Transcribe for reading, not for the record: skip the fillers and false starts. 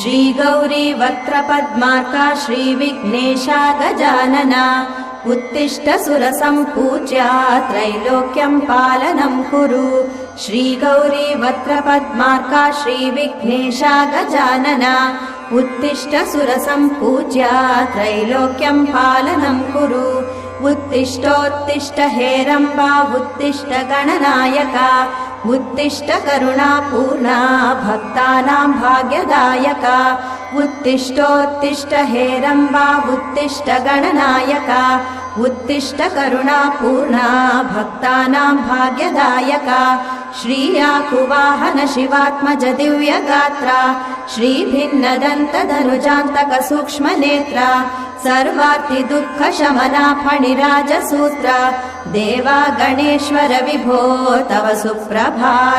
श्री गौरी वक्त्रपद्मार्का श्री विघ्नेशा गजानना उत्तिष्ठ सुरसम्पूज्या त्रैलोक्यं पालनं कुरु। श्री गौरी वक्त्रपद्मार्का श्री विघ्नेशा गजानना उत्तिष्ठ सुरसम्पूज्या त्रैलोक्यं पालनं कुरु। उत्तिष्ठोत्तिष्ठ हेरम्बा उत्तिष्ठ गणनायका उत्तिष्ठ करुणापूर्णा भक्तानां भाग्यदायका। उत्तिष्ठोत्तिष्ठ हेरम्बा उत्तिष्ठ गणनायका उत्तिष्ठ करुणापूर्णा भक्तानां भाग्यदायका। श्रीयाकुवाहन शिवात्मज दिव्यगात्रा श्री भिन्नदन्त धनुजान्तक सूक्ष्मनेत्रा सर्वार्ति दुःख शमना फणिराजसूत्रा देवा गणेश्वर विभो तव सुप्रभातम्।